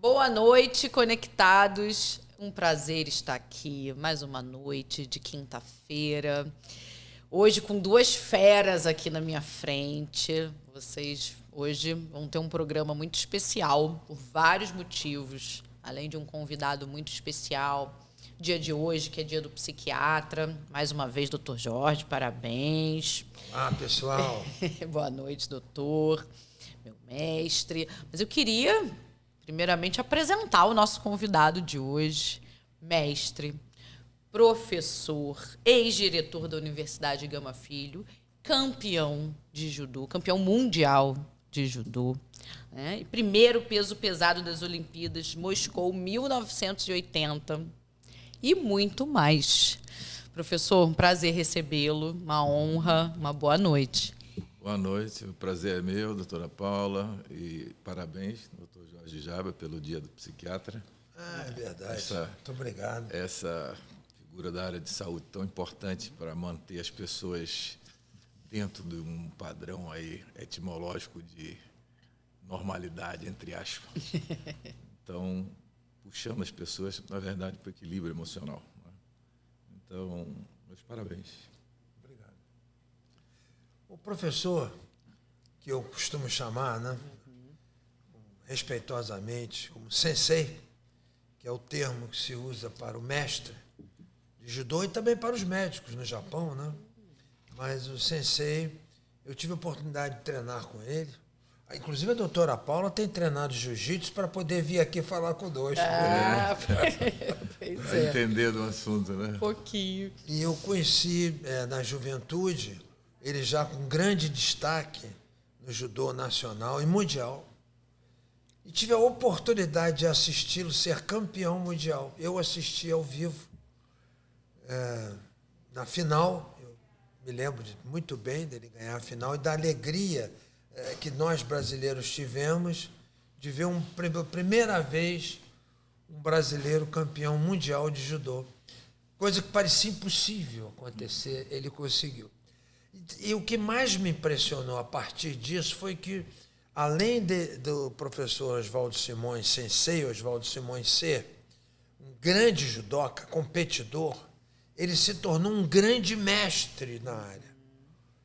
Boa noite, conectados. Um prazer estar aqui. Mais uma noite de quinta-feira. Hoje com duas feras aqui na minha frente. Vocês hoje vão ter um programa muito especial por vários motivos. Além de um convidado muito especial. Dia de hoje, que é dia do psiquiatra. Mais uma vez, doutor Jorge, parabéns. Olá, pessoal. Boa noite, doutor, meu mestre. Mas eu queria, primeiramente, apresentar o nosso convidado de hoje, mestre, professor, ex-diretor da Universidade Gama Filho, campeão de judô, campeão mundial de judô, né? E primeiro peso pesado das Olimpíadas, Moscou, 1980, e muito mais. Professor, um prazer recebê-lo, uma honra, uma boa noite. Boa noite, o prazer é meu, doutora Paula, e parabéns, doutor Jorge Jaba, pelo Dia do Psiquiatra. É verdade. Muito obrigado. Essa figura da área de saúde tão importante para manter as pessoas dentro de um padrão aí etimológico de normalidade, entre aspas. Então, puxando as pessoas, na verdade, para o equilíbrio emocional. Então, meus parabéns. Obrigado. O professor, que eu costumo chamar, né, respeitosamente, como sensei, que é o termo que se usa para o mestre de judô e também para os médicos no Japão, né? Mas o sensei, eu tive a oportunidade de treinar com ele. Inclusive a doutora Paula tem treinado jiu-jitsu para poder vir aqui falar conosco. Pois é. Entender do assunto, né? Um pouquinho. E eu conheci na juventude, ele já com grande destaque no judô nacional e mundial. E tive a oportunidade de assisti-lo ser campeão mundial. Eu assisti ao vivo. Na final, eu me lembro muito bem dele ganhar a final e da alegria que nós brasileiros tivemos de ver pela primeira vez um brasileiro campeão mundial de judô. Coisa que parecia impossível acontecer, ele conseguiu. E o que mais me impressionou a partir disso foi que, além do professor Oswaldo Simões, sensei Oswaldo Simões ser um grande judoca, competidor, ele se tornou um grande mestre na área.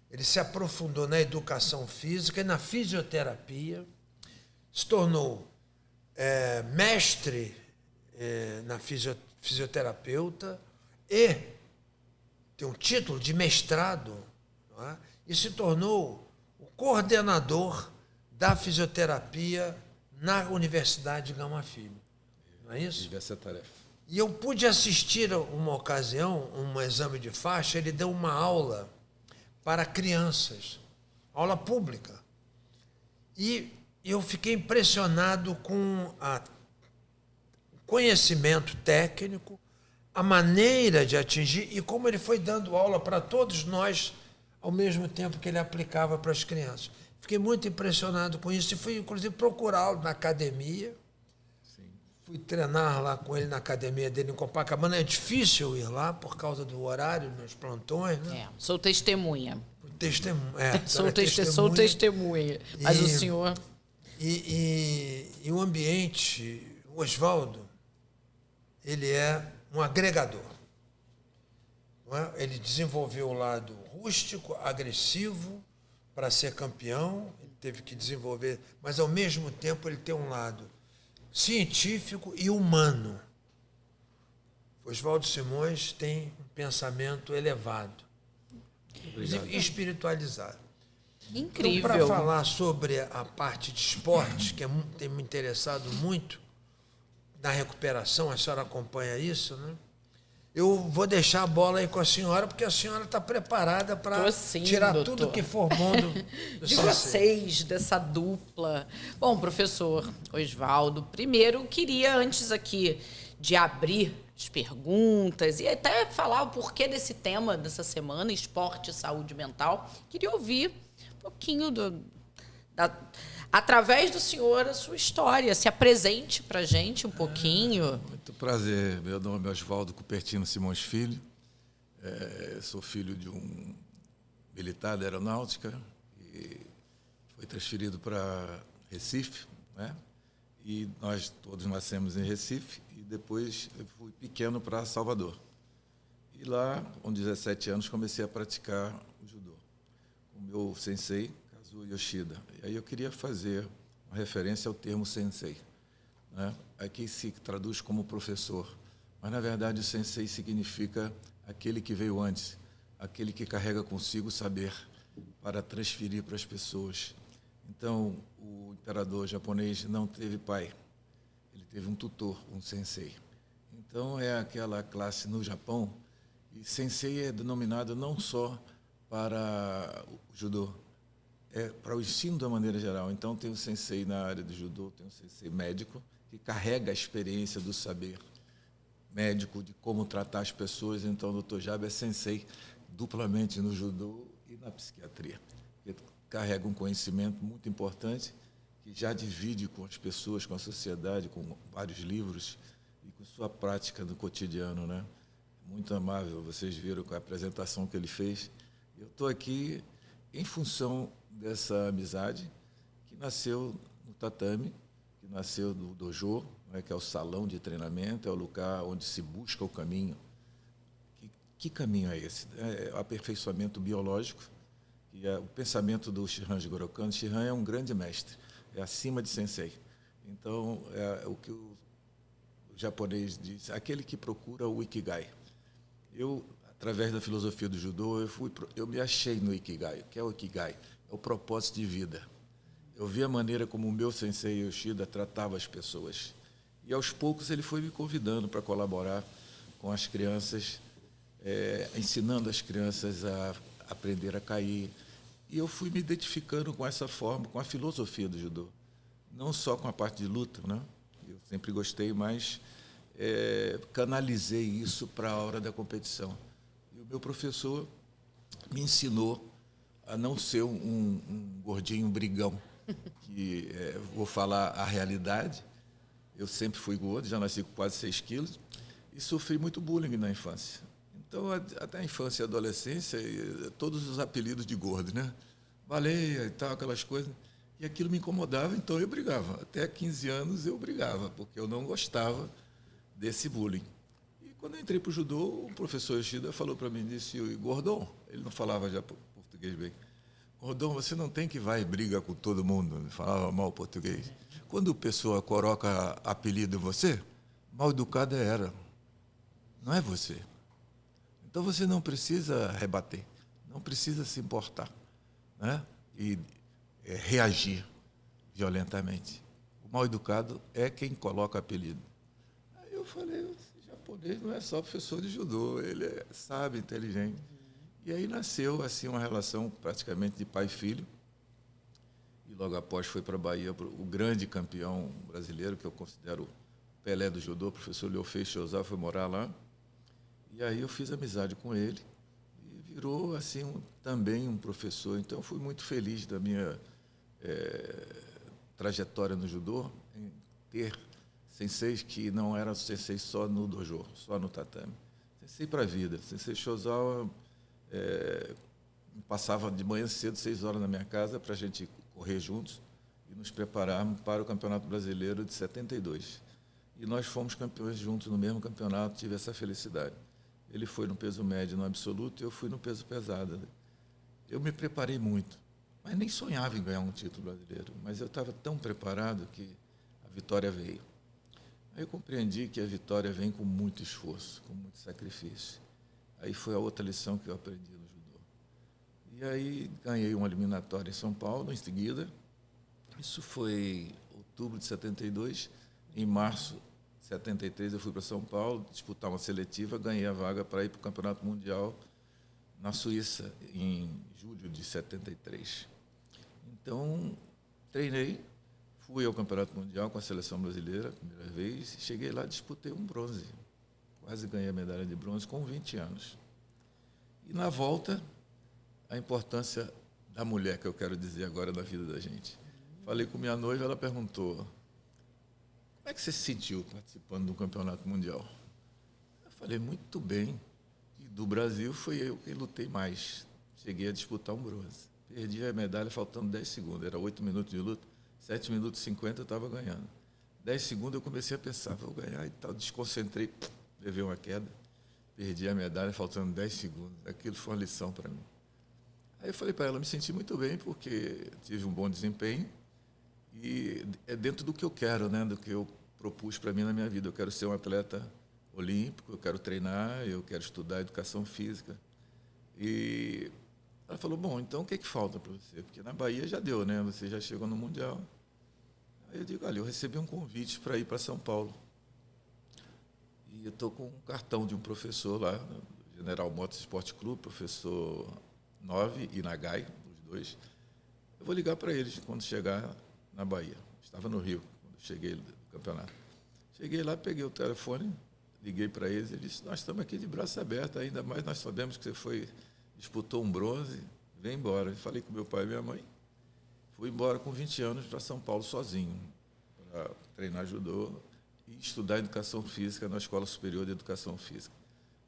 Ele se aprofundou na educação física e na fisioterapia, se tornou mestre na fisioterapeuta e tem um título de mestrado, não é? E se tornou o coordenador da fisioterapia na Universidade de Gama Filho. Não é isso? Tive essa tarefa. E eu pude assistir uma ocasião, um exame de faixa, ele deu uma aula para crianças, aula pública. E eu fiquei impressionado com o conhecimento técnico, a maneira de atingir e como ele foi dando aula para todos nós ao mesmo tempo que ele aplicava para as crianças. Fiquei muito impressionado com isso e fui, inclusive, procurá-lo na academia. Sim. Fui treinar lá com ele na academia dele em Copacabana. É difícil ir lá por causa do horário, meus plantões, né? Sou testemunha. Sou testemunha. Mas o senhor... E o ambiente, o Oswaldo, ele é um agregador. Não é? Ele desenvolveu o lado rústico, agressivo, para ser campeão. Ele teve que desenvolver, mas, ao mesmo tempo, ele tem um lado científico e humano. Oswaldo Simões tem um pensamento elevado, inclusive espiritualizado. Incrível. Então, para falar sobre a parte de esporte, que tem me interessado muito na recuperação, a senhora acompanha isso, né? Eu vou deixar a bola aí com a senhora, porque a senhora está preparada para tirar doutor. Tudo que for bom de vocês, dessa dupla. Bom, professor Oswaldo, primeiro eu queria, antes aqui de abrir as perguntas e até falar o porquê desse tema dessa semana, esporte e saúde mental, queria ouvir um pouquinho através do senhor, a sua história. Se apresente para a gente um pouquinho. Muito prazer. Meu nome é Oswaldo Cupertino Simões Filho. Sou filho de um militar da aeronáutica e foi transferido para Recife, né? E nós todos nascemos em Recife e depois eu fui pequeno para Salvador. E lá, com 17 anos, comecei a praticar o judô. O meu sensei, Kazuo Yoshida. E aí eu queria fazer uma referência ao termo sensei, né? Aqui se traduz como professor, mas na verdade o sensei significa aquele que veio antes, aquele que carrega consigo o saber para transferir para as pessoas. Então, o imperador japonês não teve pai, ele teve um tutor, um sensei. Então, é aquela classe no Japão, e sensei é denominado não só para o judô, é para o ensino da maneira geral. Então, tem o sensei na área do judô, tem o sensei médico, que carrega a experiência do saber médico, de como tratar as pessoas. Então, o Dr. Jabber é sensei duplamente no judô e na psiquiatria. Ele carrega um conhecimento muito importante que já divide com as pessoas, com a sociedade, com vários livros e com sua prática no cotidiano, né? Muito amável, vocês viram com a apresentação que ele fez. Eu estou aqui em função dessa amizade que nasceu no tatame, que nasceu do dojo, né, que é o salão de treinamento, é o lugar onde se busca o caminho. Que caminho é esse? É o aperfeiçoamento biológico, que é o pensamento do Shihan Jigoro Kano. Shihan é um grande mestre, é acima de sensei. Então, é o que o japonês diz, aquele que procura o Ikigai. Eu, através da filosofia do judô, eu me achei no Ikigai. O que é o Ikigai? É o propósito de vida. Eu vi a maneira como o meu sensei Yoshida tratava as pessoas. E, aos poucos, ele foi me convidando para colaborar com as crianças, ensinando as crianças a aprender a cair. E eu fui me identificando com essa forma, com a filosofia do judô. Não só com a parte de luta, né? Eu sempre gostei, mas canalizei isso para a hora da competição. E o meu professor me ensinou a não ser um gordinho brigão, que vou falar a realidade. Eu sempre fui gordo, já nasci com quase 6 quilos e sofri muito bullying na infância. Então, até a infância e a adolescência, todos os apelidos de gordo, né? Baleia e tal, aquelas coisas. E aquilo me incomodava, então eu brigava. Até 15 anos eu brigava, porque eu não gostava desse bullying. E quando eu entrei para o judô, o professor Yoshida falou para mim, disse, Gordon, ele não falava já português bem, Gordon, você não tem que vai e briga com todo mundo, ele falava mal português. Quando a pessoa coloca apelido em você, mal educada era, não é você. Então você não precisa rebater, não precisa se importar, né? E reagir violentamente. O mal educado é quem coloca apelido. Aí eu falei, esse japonês não é só professor de judô, ele é sábio, inteligente. E aí nasceu assim uma relação praticamente de pai e filho. E logo após foi para a Bahia o grande campeão brasileiro, que eu considero o Pelé do judô, o professor Leofei Chiozal, foi morar lá. E aí eu fiz amizade com ele e virou assim também um professor. Então eu fui muito feliz da minha trajetória no judô, em ter senseis que não eram senseis só no dojo, só no tatame. Sensei para a vida. Sensei Chiozal passava de manhã cedo, 6 horas na minha casa, para a gente correr juntos e nos prepararmos para o Campeonato Brasileiro de 72. E nós fomos campeões juntos no mesmo campeonato, tive essa felicidade. Ele foi no peso médio no absoluto e eu fui no peso pesado. Eu me preparei muito, mas nem sonhava em ganhar um título brasileiro. Mas eu estava tão preparado que a vitória veio. Aí eu compreendi que a vitória vem com muito esforço, com muito sacrifício. Aí foi a outra lição que eu aprendi no judô. E aí ganhei uma eliminatória em São Paulo, em seguida. Isso foi em outubro de 72. Em março de 73 eu fui para São Paulo disputar uma seletiva, ganhei a vaga para ir para o Campeonato Mundial na Suíça, em julho de 73. Então, treinei, fui ao Campeonato Mundial com a seleção brasileira, primeira vez, cheguei lá e disputei um bronze. Quase ganhei a medalha de bronze com 20 anos. E na volta, a importância da mulher, que eu quero dizer agora na vida da gente. Falei com minha noiva, ela perguntou, como é que você se sentiu participando do Campeonato Mundial? Eu falei, muito bem. E do Brasil foi eu que lutei mais. Cheguei a disputar um bronze. Perdi a medalha faltando 10 segundos. Era 8 minutos de luta, 7 minutos e 50 eu estava ganhando. 10 segundos eu comecei a pensar, vou ganhar e tal. Desconcentrei, levei uma queda, perdi a medalha faltando 10 segundos. Aquilo foi uma lição para mim. Aí eu falei para ela, me senti muito bem porque tive um bom desempenho e é dentro do que eu quero, né? Do que eu propus para mim na minha vida. Eu quero ser um atleta olímpico, eu quero treinar, eu quero estudar educação física. E ela falou, bom, então o que falta para você? Porque na Bahia já deu, né? Você já chegou no Mundial. Aí eu digo, olha, eu recebi um convite para ir para São Paulo. E eu estou com um cartão de um professor lá, do General Motors Esporte Clube, professor Nove e Nagai, os dois. Eu vou ligar para eles quando chegar na Bahia. Estava no Rio, quando cheguei do campeonato. Cheguei lá, peguei o telefone, liguei para eles e disse, nós estamos aqui de braço aberto, ainda mais nós sabemos que você disputou um bronze, vem embora. Eu falei com meu pai e minha mãe, fui embora com 20 anos para São Paulo sozinho, para treinar judô e estudar educação física na Escola Superior de Educação Física.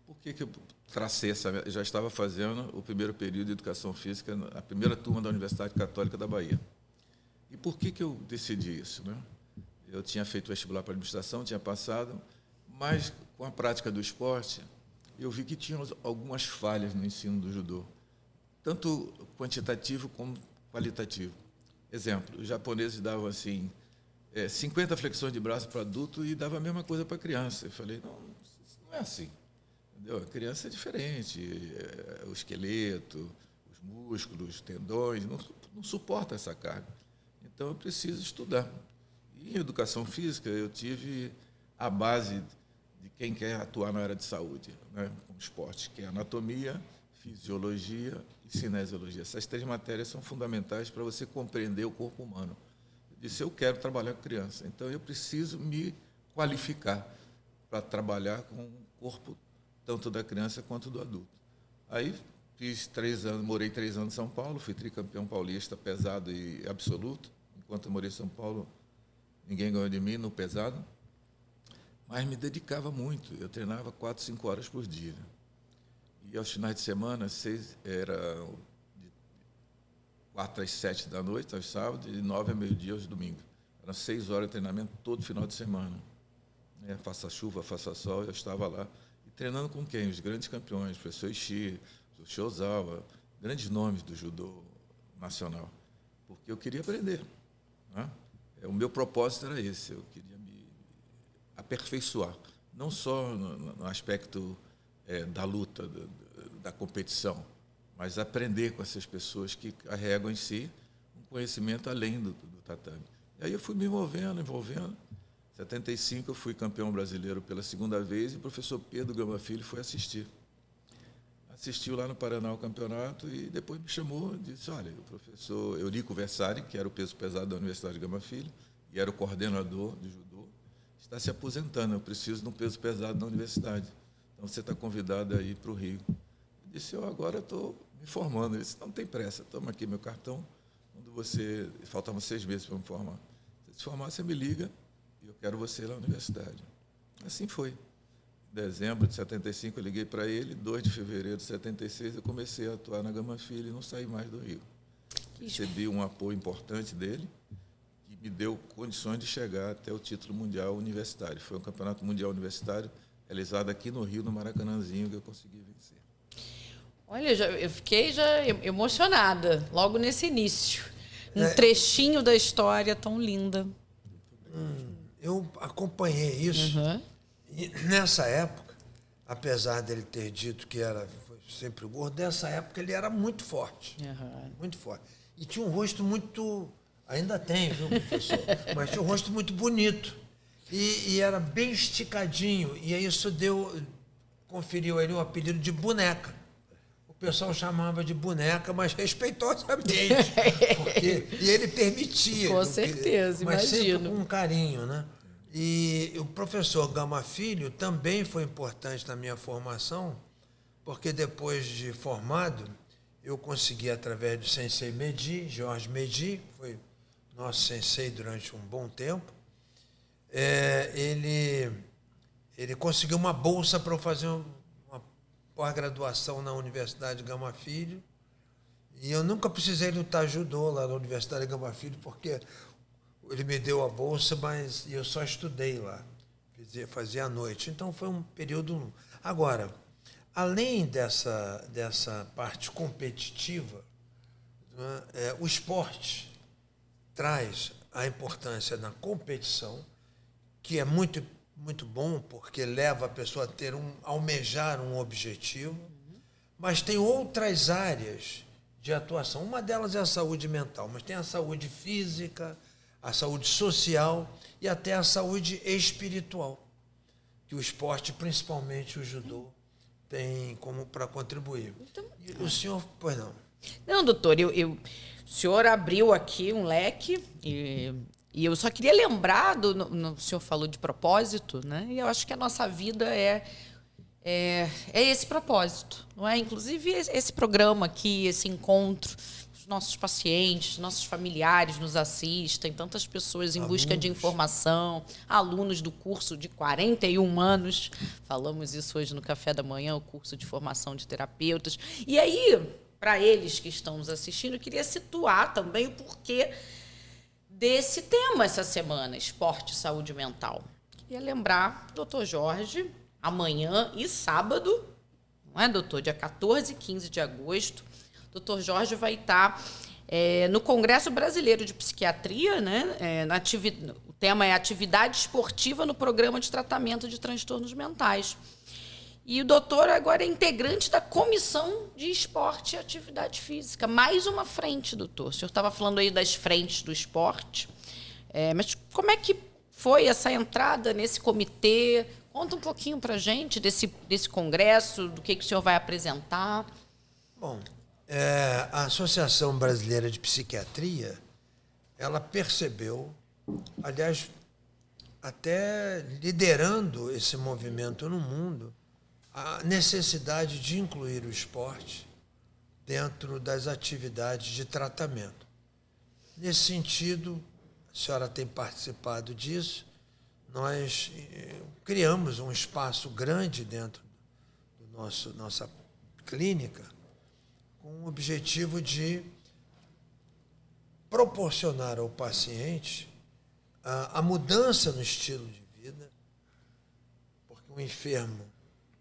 Por que eu tracei essa... Eu já estava fazendo o primeiro período de Educação Física, a primeira turma da Universidade Católica da Bahia. E por que eu decidi isso, né? Eu tinha feito vestibular para administração, tinha passado, mas com a prática do esporte, eu vi que tinha algumas falhas no ensino do judô, tanto quantitativo como qualitativo. Exemplo, os japoneses davam assim 50 flexões de braço para adulto e dava a mesma coisa para criança. Eu falei, não, isso não é assim. Entendeu? A criança é diferente, o esqueleto, os músculos, os tendões, não suporta essa carga. Então, eu preciso estudar. E em educação física, eu tive a base de quem quer atuar na área de saúde, né, com esporte, que é anatomia, fisiologia e cinesiologia. Essas 3 matérias são fundamentais para você compreender o corpo humano. Eu disse, eu quero trabalhar com criança, então eu preciso me qualificar para trabalhar com o corpo tanto da criança quanto do adulto. Aí fiz 3 anos, morei 3 anos em São Paulo, fui tricampeão paulista pesado e absoluto. Enquanto eu morei em São Paulo, ninguém ganhou de mim no pesado. Mas me dedicava muito. Eu treinava 4, 5 horas por dia. E aos finais de semana, era de 4 às 7 da noite, aos sábados, e de 9 a meio-dia aos domingos. Eram 6 horas de treinamento todo final de semana. Faça chuva, faça sol, eu estava lá. E treinando com quem? Os grandes campeões, o professor Ishii, o professor Ozawa, grandes nomes do judô nacional. Porque eu queria aprender. Né? O meu propósito era esse, eu queria me aperfeiçoar, não só no aspecto da luta, da competição, mas aprender com essas pessoas que carregam em si um conhecimento além do tatame. E aí eu fui me envolvendo. Em 75 eu fui campeão brasileiro pela 2ª vez e o professor Pedro Gama Filho foi assistir. Assistiu lá no Paraná o campeonato e depois me chamou e disse, olha, o professor Eurico Versari, que era o peso pesado da Universidade Gama Filho, e era o coordenador de judô, está se aposentando, eu preciso de um peso pesado na universidade. Então, você está convidado a ir para o Rio. Eu disse, eu agora estou me formando. Ele disse, não tem pressa, toma aqui meu cartão. Quando você... Faltavam 6 meses para me formar. Se formar, você me liga e eu quero você lá na universidade. Assim foi. Em dezembro de 75, eu liguei para ele. 2 de fevereiro de 76, eu comecei a atuar na Gama Filho e não saí mais do Rio. Recebi um apoio importante dele, que me deu condições de chegar até o título mundial universitário. Foi um campeonato mundial universitário realizado aqui no Rio, no Maracanãzinho, que eu consegui vencer. Olha, eu fiquei emocionada, logo nesse início. Um trechinho da história tão linda. Eu acompanhei isso. Uhum. E nessa época, apesar dele ter dito que foi sempre gordo, nessa época ele era muito forte. Uhum. Muito forte. E tinha um rosto muito... Ainda tem, viu, professor? Mas tinha um rosto muito bonito. E era bem esticadinho. E isso conferiu a ele o apelido de boneca. O pessoal chamava de boneca, mas respeitosamente. E ele permitia. Com certeza, mas imagino. sempre com carinho, né? E o professor Gama Filho também foi importante na minha formação, porque depois de formado, eu consegui, através do sensei Medi, Jorge Medi, que foi nosso sensei durante um bom tempo, ele conseguiu uma bolsa para eu fazer uma pós-graduação na Universidade Gama Filho. E eu nunca precisei lutar judô lá na Universidade Gama Filho, porque Ele me deu a bolsa, mas eu só estudei lá, fazia à noite. Então foi um período... Agora, além dessa parte competitiva, né, o esporte traz a importância na competição, que é muito, muito bom, porque leva a pessoa a almejar um objetivo, mas tem outras áreas de atuação. Uma delas é a saúde mental, mas tem a saúde física, a saúde social e até a saúde espiritual, que o esporte, principalmente o judô, tem como para contribuir. Então, e o senhor, pois não? Não, doutor, o senhor abriu aqui um leque e eu só queria lembrar, o senhor falou de propósito, né? E eu acho que a nossa vida é esse propósito, não é? Inclusive esse programa aqui, esse encontro, os nossos pacientes, nossos familiares nos assistem, tantas pessoas em busca de informação, alunos do curso de 41 anos, falamos isso hoje no café da manhã, o curso de formação de terapeutas. E aí, para eles que estão nos assistindo, eu queria situar também o porquê desse tema essa semana, esporte e saúde mental. Queria lembrar, doutor Jorge, amanhã e sábado, não é, doutor? Dia 14 e 15 de agosto, doutor Jorge vai estar no Congresso Brasileiro de Psiquiatria, né? O tema é atividade esportiva no programa de tratamento de transtornos mentais. E o doutor agora é integrante da Comissão de Esporte e Atividade Física. Mais uma frente, doutor. O senhor estava falando aí das frentes do esporte. Mas como é que foi essa entrada nesse comitê? Conta um pouquinho para a gente desse congresso, do que o senhor vai apresentar. Bom, a Associação Brasileira de Psiquiatria, ela percebeu, aliás, até liderando esse movimento no mundo, a necessidade de incluir o esporte dentro das atividades de tratamento. Nesse sentido, a senhora tem participado disso, nós criamos um espaço grande dentro do nossa clínica com o objetivo de proporcionar ao paciente a mudança no estilo de vida, porque o enfermo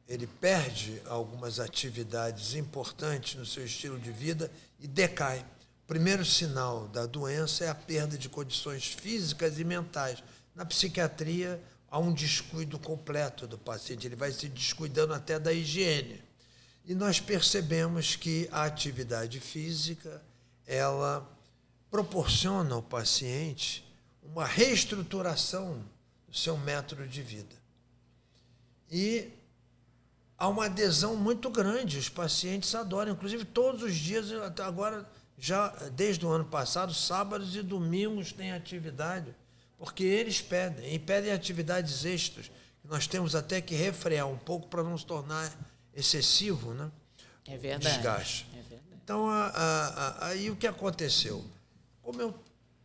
ele perde algumas atividades importantes no seu estilo de vida e decai. O primeiro sinal da doença é a perda de condições físicas e mentais. Na psiquiatria, há um descuido completo do paciente, ele vai se descuidando até da higiene. E nós percebemos que a atividade física, ela proporciona ao paciente uma reestruturação do seu método de vida. E há uma adesão muito grande, os pacientes adoram, inclusive todos os dias, até agora, já desde o ano passado, sábados e domingos tem atividade, porque eles pedem, e pedem atividades extras, que nós temos até que refrear um pouco para não se tornar excessivo, né? É verdade. Desgaste. É verdade. Então, aí o que aconteceu? Como eu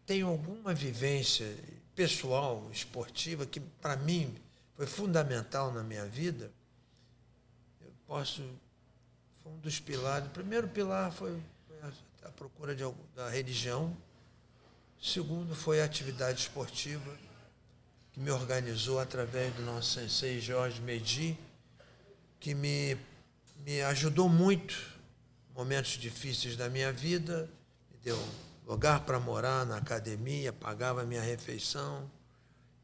tenho alguma vivência pessoal, esportiva, que para mim foi fundamental na minha vida, foi um dos pilares. O primeiro pilar foi a procura da religião. O segundo foi a atividade esportiva, que me organizou através do nosso sensei Jorge Medi, que me ajudou muito em momentos difíceis da minha vida, me deu lugar para morar na academia, pagava a minha refeição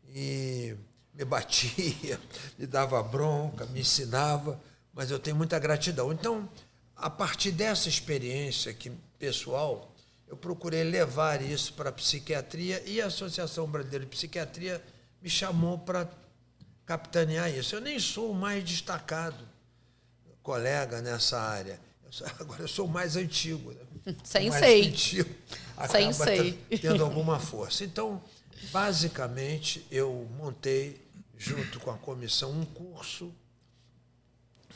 e me batia, me dava bronca, me ensinava, mas eu tenho muita gratidão. Então, a partir dessa experiência pessoal, eu procurei levar isso para a psiquiatria e a Associação Brasileira de Psiquiatria me chamou para capitanear isso. Eu nem sou o mais destacado colega nessa área. Agora eu sou o mais antigo. Né? Sensei. Acaba tendo alguma força. Então, basicamente, eu montei, junto com a comissão, um curso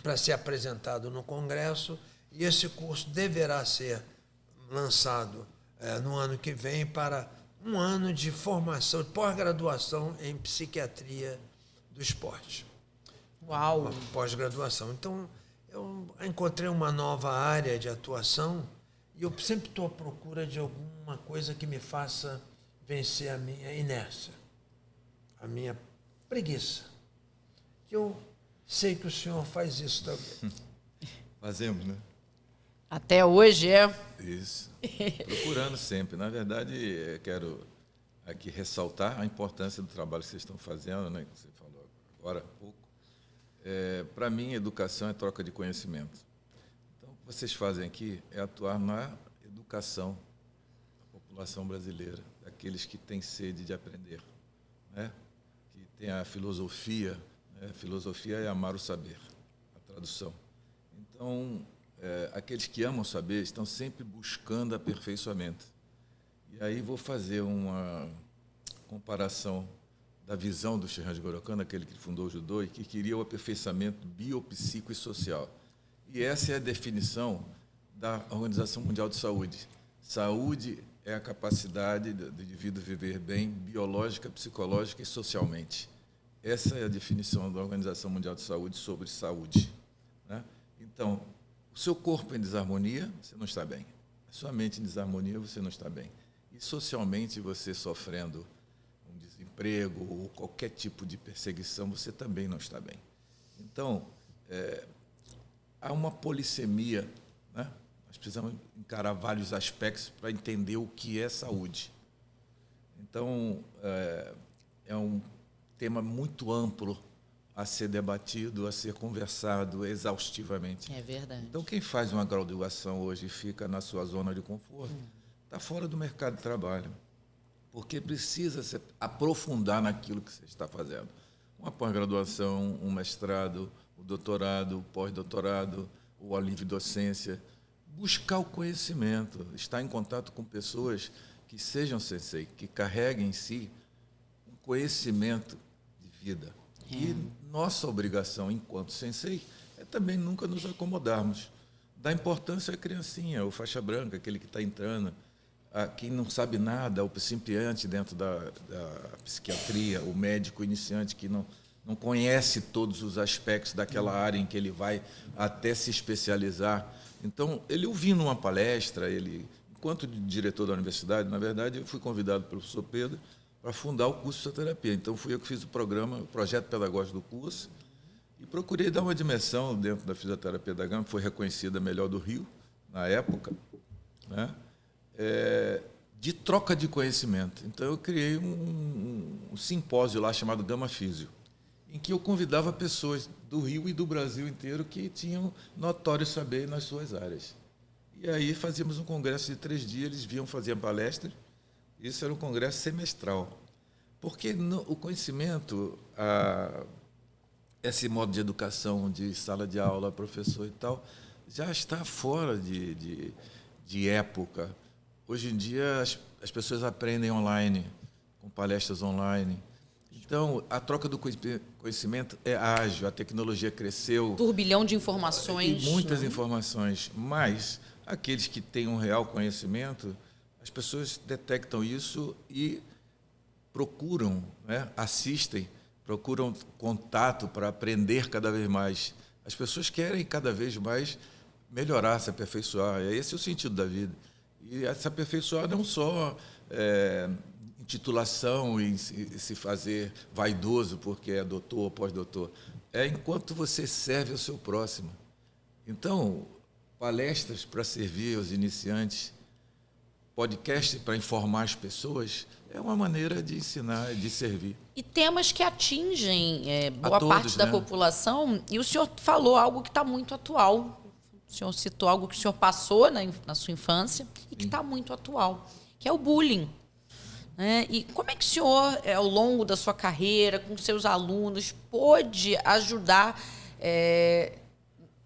para ser apresentado no Congresso, e esse curso deverá ser lançado no ano que vem para um ano de formação, de pós-graduação em psiquiatria do esporte. Uau! Uma pós-graduação. Então, eu encontrei uma nova área de atuação e eu sempre estou à procura de alguma coisa que me faça vencer a minha inércia, a minha preguiça. Que eu sei que o senhor faz isso também. Fazemos, né? Até hoje é. Isso. Procurando sempre. Na verdade, quero aqui ressaltar a importância do trabalho que vocês estão fazendo, né? Que você falou agora há pouco. Para mim, educação é troca de conhecimento. Então, o que vocês fazem aqui é atuar na educação da população brasileira, daqueles que têm sede de aprender, né? Que tem a filosofia, né? A filosofia é amar o saber, a tradução. Então, aqueles que amam saber estão sempre buscando aperfeiçoamento. E aí vou fazer uma comparação da visão do Shirangi Gorokan, aquele que fundou o judô e que queria o aperfeiçoamento biopsíquico e social. E essa é a definição da Organização Mundial de Saúde. Saúde é a capacidade do indivíduo viver bem biológica, psicológica e socialmente. Essa é a definição da Organização Mundial de Saúde sobre saúde, né? Então, o seu corpo em desarmonia, você não está bem. A sua mente em desarmonia, você não está bem. E socialmente, você sofrendo um desemprego ou qualquer tipo de perseguição, você também não está bem. Então, há uma polissemia, né? Nós precisamos encarar vários aspectos para entender o que é saúde. Então, é um tema muito amplo a ser debatido, a ser conversado exaustivamente. É verdade. Então, quem faz uma graduação hoje e fica na sua zona de conforto, está fora do mercado de trabalho, porque precisa se aprofundar naquilo que você está fazendo. Uma pós-graduação, um mestrado, o doutorado, o pós-doutorado, ou a livre docência. Buscar o conhecimento, estar em contato com pessoas que sejam sensei, que carreguem em si um conhecimento de vida. E nossa obrigação, enquanto sensei, é também nunca nos acomodarmos. Dar importância à criancinha, o faixa branca, aquele que está entrando, a quem não sabe nada, o principiante dentro da psiquiatria, o médico iniciante que não conhece todos os aspectos daquela área em que ele vai até se especializar. Então, ele ouvindo uma palestra, enquanto diretor da universidade, na verdade, eu fui convidado pelo professor Pedro para fundar o curso de fisioterapia. Então, fui eu que fiz o projeto pedagógico do curso, e procurei dar uma dimensão dentro da fisioterapia da Gama, que foi reconhecida a melhor do Rio, na época, né? De troca de conhecimento. Então, eu criei um simpósio lá chamado Gama Físio, em que eu convidava pessoas do Rio e do Brasil inteiro que tinham notório saber nas suas áreas. E aí fazíamos um congresso de 3 dias, eles vinham fazer palestra. Isso era um congresso semestral. Porque o conhecimento, esse modo de educação, de sala de aula, professor e tal, já está fora de época. Hoje em dia, as pessoas aprendem online, com palestras online. Então, a troca do conhecimento é ágil, a tecnologia cresceu. Turbilhão de informações. E muitas informações, mas aqueles que têm um real conhecimento, as pessoas detectam isso e procuram, né, assistem, procuram contato para aprender cada vez mais. As pessoas querem cada vez mais melhorar, se aperfeiçoar. Esse é o sentido da vida. E se aperfeiçoar não só titulação e se fazer vaidoso porque é doutor ou pós-doutor. É enquanto você serve ao seu próximo. Então, palestras para servir aos iniciantes, podcast para informar as pessoas, é uma maneira de ensinar, de servir. E temas que atingem boa parte da né? população. E o senhor falou algo que está muito atual. O senhor citou algo que o senhor passou na sua infância e que está muito atual, que é o bullying. E como é que o senhor, ao longo da sua carreira, com seus alunos, pôde ajudar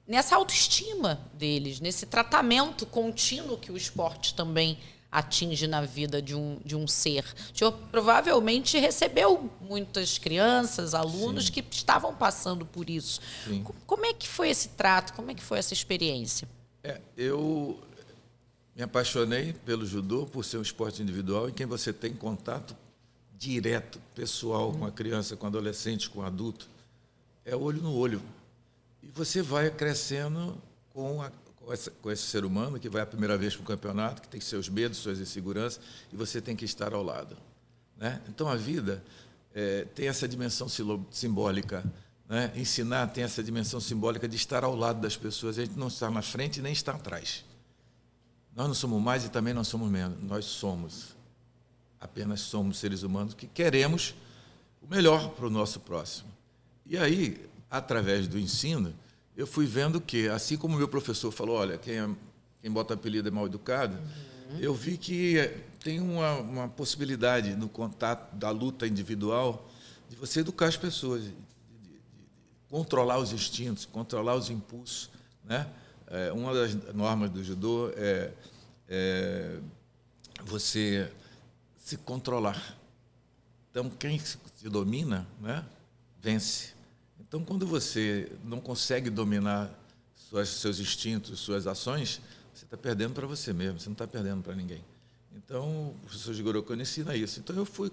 nessa autoestima deles, nesse tratamento contínuo que o esporte também atinge na vida de um ser? O senhor provavelmente recebeu muitas crianças, alunos, Sim. que estavam passando por isso. Sim. Como é que foi esse trato? Como é que foi essa experiência? Eu me apaixonei pelo judô por ser um esporte individual em que você tem contato direto, pessoal, com a criança, com o adolescente, com o adulto. É olho no olho. E você vai crescendo com esse ser humano que vai a primeira vez para o campeonato, que tem seus medos, suas inseguranças, e você tem que estar ao lado. né? Então, a vida tem essa dimensão simbólica, né? Ensinar tem essa dimensão simbólica de estar ao lado das pessoas. A gente não está na frente nem está atrás. Nós não somos mais e também não somos menos. Nós apenas somos seres humanos que queremos o melhor para o nosso próximo. E aí, através do ensino, eu fui vendo que, assim como o meu professor falou, olha, quem bota apelido é mal educado, eu vi que tem uma possibilidade no contato da luta individual de você educar as pessoas, de controlar os instintos, controlar os impulsos, né? Uma das normas do judô é você se controlar. Então, quem se domina, né, vence. Então, quando você não consegue dominar seus instintos, suas ações, você está perdendo para você mesmo, você não está perdendo para ninguém. Então, o professor Jigoro Kano ensina isso. Então, eu fui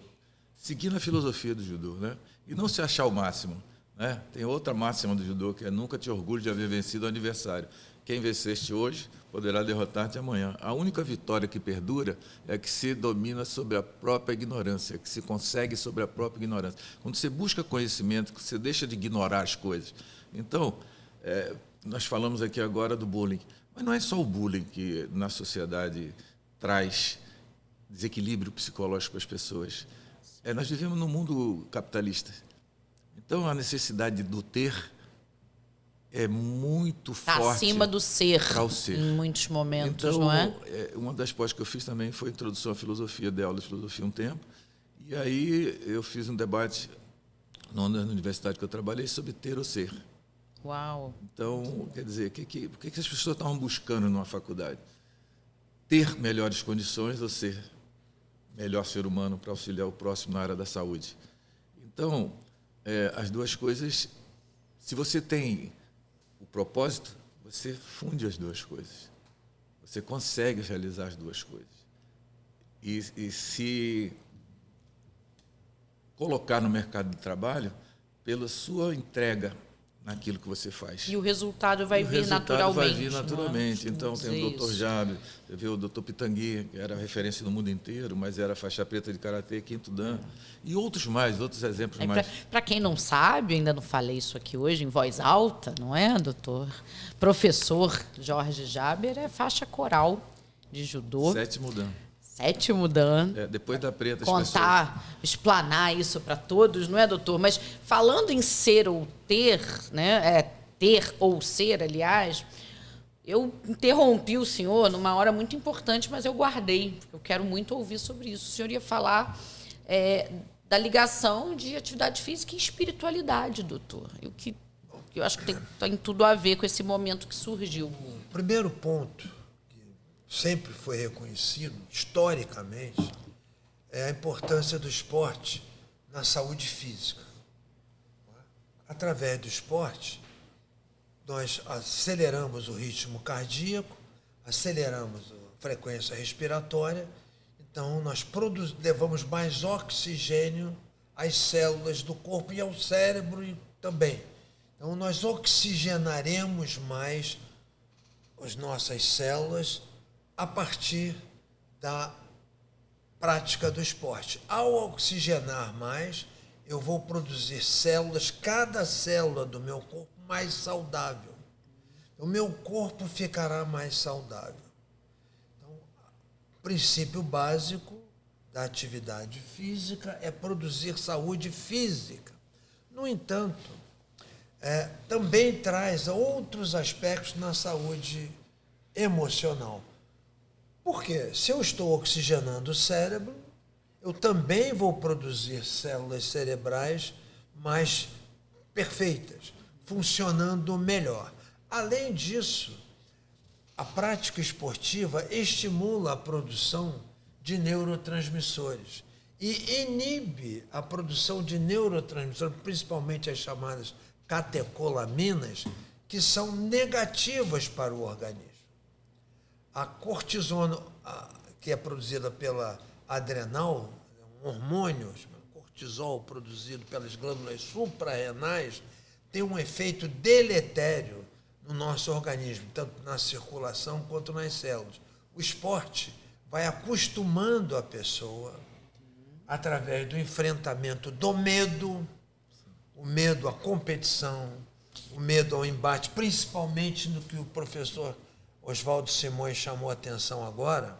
seguindo a filosofia do judô, né? E não se achar o máximo, né? Tem outra máxima do judô, que é nunca te orgulhe de haver vencido o adversário. Quem venceste hoje poderá derrotar-te amanhã. A única vitória que perdura é que se domina sobre a própria ignorância, que se consegue sobre a própria ignorância. Quando você busca conhecimento, você deixa de ignorar as coisas. Então, nós falamos aqui agora do bullying, mas não é só o bullying que na sociedade traz desequilíbrio psicológico para as pessoas. Nós vivemos num mundo capitalista. Então, a necessidade do ter é muito forte. Acima do ser, para o ser. Em muitos momentos, então, não é? Uma das pós que eu fiz também foi a introdução à filosofia, dei aula de filosofia um tempo. E aí eu fiz um debate na universidade que eu trabalhei sobre ter ou ser. Uau! Então, quer dizer, o que as pessoas estavam buscando numa faculdade? Ter melhores condições ou ser melhor ser humano para auxiliar o próximo na área da saúde? Então, as duas coisas, se você tem o propósito, você funde as duas coisas. Você consegue realizar as duas coisas. E se colocar no mercado de trabalho pela sua entrega naquilo que você faz. E o resultado vai vir naturalmente. Vai vir naturalmente. Então, tem o Dr. Isso. Jabe, você vê o Dr. Pitangui, que era referência no mundo inteiro, mas era faixa preta de karatê, quinto dan, e outros exemplos mais. Para quem não sabe, ainda não falei isso aqui hoje em voz alta, não é, doutor? Professor Jorge Jaber é faixa coral de judô. 7º dan. 7º dan. Depois da preta, explanar isso para todos, não é, doutor? Mas falando em ser ou ter, né? Ter ou ser, aliás, eu interrompi o senhor numa hora muito importante, mas eu guardei. Eu quero muito ouvir sobre isso. O senhor ia falar da ligação de atividade física e espiritualidade, doutor. Eu acho que tem tudo a ver com esse momento que surgiu. O primeiro ponto, sempre foi reconhecido, historicamente, é a importância do esporte na saúde física. Através do esporte, nós aceleramos o ritmo cardíaco, aceleramos a frequência respiratória, então nós levamos mais oxigênio às células do corpo e ao cérebro também. Então nós oxigenaremos mais as nossas células a partir da prática do esporte. Ao oxigenar mais, eu vou produzir células, cada célula do meu corpo mais saudável. O meu corpo ficará mais saudável. Então, o princípio básico da atividade física é produzir saúde física. No entanto, também traz outros aspectos na saúde emocional. Porque se eu estou oxigenando o cérebro, eu também vou produzir células cerebrais mais perfeitas, funcionando melhor. Além disso, a prática esportiva estimula a produção de neurotransmissores e inibe a produção de neurotransmissores, principalmente as chamadas catecolaminas, que são negativas para o organismo. A cortisona, que é produzida pela adrenal, um hormônio, cortisol, produzido pelas glândulas suprarrenais, tem um efeito deletério no nosso organismo, tanto na circulação quanto nas células. O esporte vai acostumando a pessoa através do enfrentamento do medo, o medo à competição, o medo ao embate, principalmente no que o professor Oswaldo Simões chamou a atenção agora,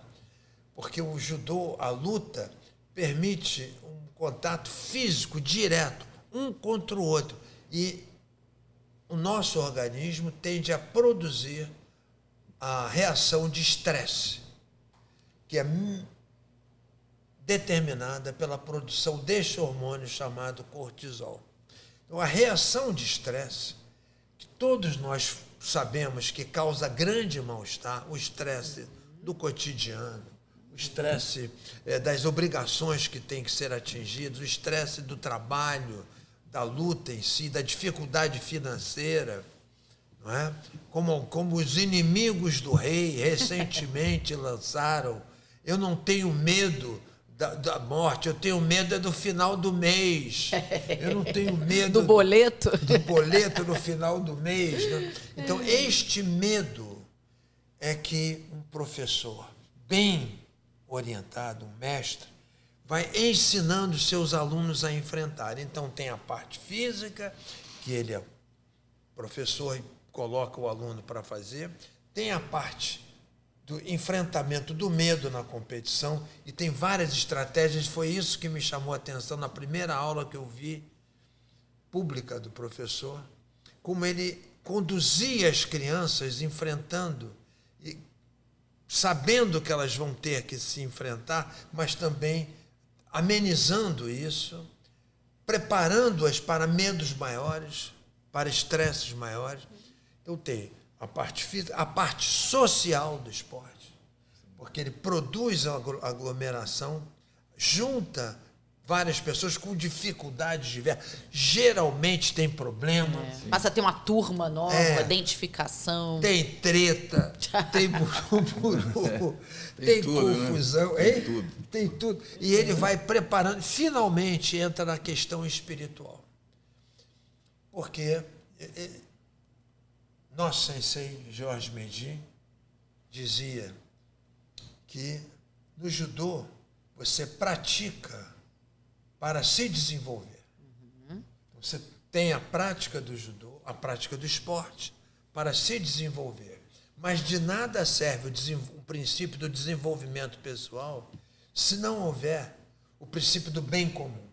porque o judô, a luta, permite um contato físico direto, um contra o outro. E o nosso organismo tende a produzir a reação de estresse, que é determinada pela produção deste hormônio chamado cortisol. Então, a reação de estresse, que todos nós sabemos que causa grande mal-estar, o estresse do cotidiano, o estresse das obrigações que têm que ser atingidas, o estresse do trabalho, da luta em si, da dificuldade financeira, não é? Como os inimigos do rei recentemente lançaram, eu não tenho medo da morte, eu tenho medo do final do mês. Eu não tenho medo do boleto. Do boleto no final do mês. Né? Então, este medo é que um professor bem orientado, um mestre, vai ensinando seus alunos a enfrentar. Então, tem a parte física, que ele é professor e coloca o aluno para fazer. Tem a parte do enfrentamento do medo na competição, e tem várias estratégias. Foi isso que me chamou a atenção na primeira aula que eu vi, pública do professor, como ele conduzia as crianças enfrentando, e sabendo que elas vão ter que se enfrentar, mas também amenizando isso, preparando-as para medos maiores, para estresses maiores. Então tem a parte física, a parte social do esporte, porque ele produz aglomeração, junta várias pessoas com dificuldades diversas, geralmente tem problema. Passa a ter uma turma nova, identificação. Tem treta, tem bururu, tem tudo, confusão, né? Tem tudo. Tem tudo. E ele vai preparando, finalmente entra na questão espiritual. Porque nosso sensei Jorge Medin dizia que no judô você pratica para se desenvolver. Você tem a prática do judô, a prática do esporte, para se desenvolver. Mas de nada serve o princípio do desenvolvimento pessoal se não houver o princípio do bem comum.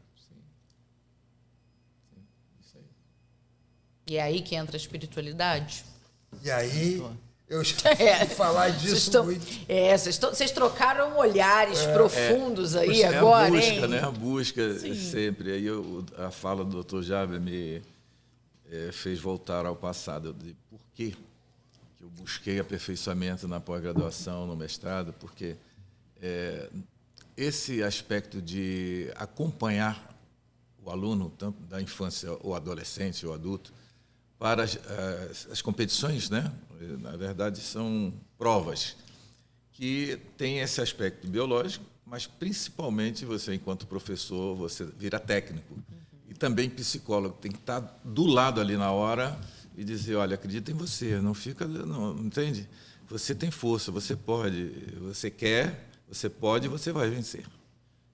E é aí que entra a espiritualidade. E aí, eu já vou falar disso muito. Vocês trocaram olhares profundos aí agora, a busca, hein? né? A busca sempre. Aí a fala do Dr. Jaber me fez voltar ao passado. De por que eu busquei aperfeiçoamento na pós-graduação, no mestrado, porque esse aspecto de acompanhar o aluno, tanto da infância ou adolescente ou adulto, para as competições, né? Na verdade, são provas que têm esse aspecto biológico, mas principalmente você, enquanto professor, você vira técnico. E também psicólogo, tem que estar do lado ali na hora e dizer, olha, acredita em você, não fica, não entende? Você tem força, você pode, você quer, você pode, você vai vencer.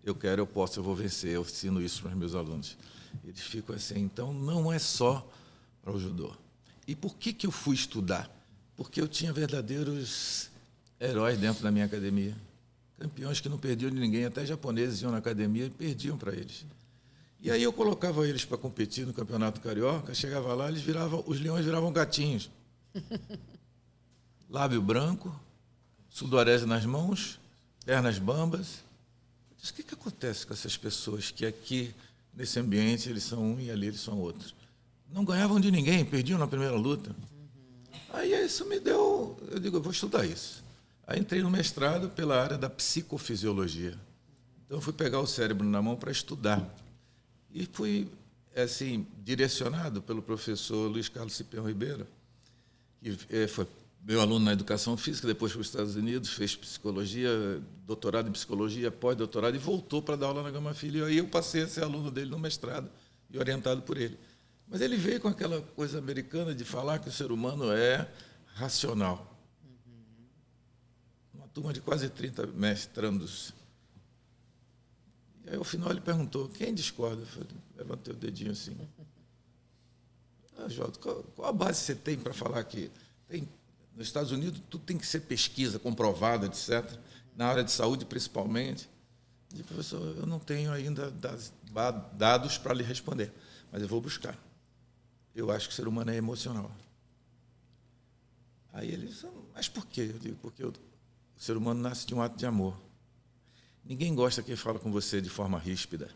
Eu quero, eu posso, eu vou vencer. Eu ensino isso para os meus alunos. Eles ficam assim, então não é só para o judô. E por que eu fui estudar? Porque eu tinha verdadeiros heróis dentro da minha academia. Campeões que não perdiam de ninguém, até japoneses iam na academia e perdiam para eles. E aí eu colocava eles para competir no Campeonato Carioca, chegava lá, os leões viravam gatinhos. Lábio branco, sudorese nas mãos, pernas bambas. Eu disse, o que acontece com essas pessoas que aqui, nesse ambiente, eles são um e ali eles são outro? Não ganhavam de ninguém, perdiam na primeira luta. Aí isso me deu, eu digo, eu vou estudar isso. Aí entrei no mestrado pela área da psicofisiologia. Então fui pegar o cérebro na mão para estudar. E fui assim direcionado pelo professor Luiz Carlos Cipião Ribeiro, que foi meu aluno na educação física, depois foi para os Estados Unidos, fez psicologia, doutorado em psicologia, pós-doutorado, e voltou para dar aula na Gama Filho. E aí eu passei a ser aluno dele no mestrado e orientado por ele. Mas ele veio com aquela coisa americana de falar que o ser humano é racional. Uma turma de quase 30 mestrandos. E aí, ao final, ele perguntou, quem discorda? Eu falei, levantei o dedinho assim. Jota, qual a base você tem para falar que nos Estados Unidos tudo tem que ser pesquisa comprovada, etc., na área de saúde principalmente? Eu disse, professor, eu não tenho ainda dados para lhe responder, mas eu vou buscar. Eu acho que o ser humano é emocional. Aí ele disse, mas por quê? Eu digo, porque o ser humano nasce de um ato de amor. Ninguém gosta que fala com você de forma ríspida.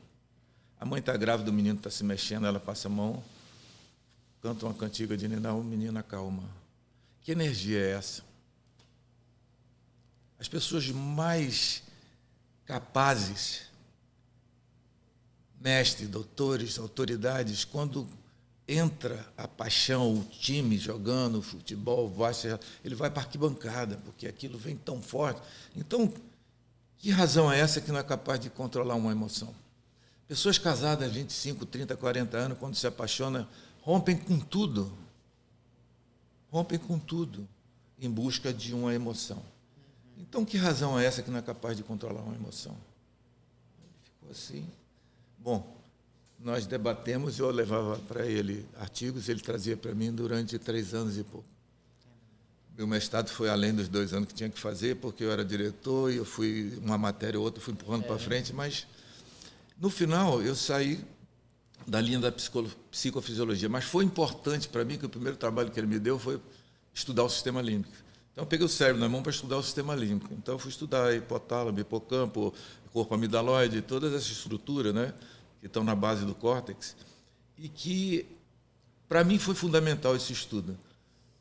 A mãe está grávida, o menino está se mexendo, ela passa a mão, canta uma cantiga de Niná, o menino acalma. Que energia é essa? As pessoas mais capazes, mestres, doutores, autoridades, quando entra a paixão, o time jogando futebol, ele vai para a arquibancada, porque aquilo vem tão forte. Então, que razão é essa que não é capaz de controlar uma emoção? Pessoas casadas há 25, 30, 40 anos, quando se apaixonam, rompem com tudo em busca de uma emoção. Então, que razão é essa que não é capaz de controlar uma emoção? Ele ficou assim. Bom, nós debatemos, eu levava para ele artigos, ele trazia para mim durante 3 anos e pouco. Meu mestrado foi além dos 2 anos que tinha que fazer, porque eu era diretor e eu fui, uma matéria ou outra, fui empurrando para frente, mas, no final, eu saí da linha da psicofisiologia. Mas foi importante para mim que o primeiro trabalho que ele me deu foi estudar o sistema límbico. Então, eu peguei o cérebro na mão para estudar o sistema límbico. Então, eu fui estudar hipotálamo, hipocampo, corpo amidaloide, todas essas estruturas, né, que estão na base do córtex, e que, para mim, foi fundamental esse estudo,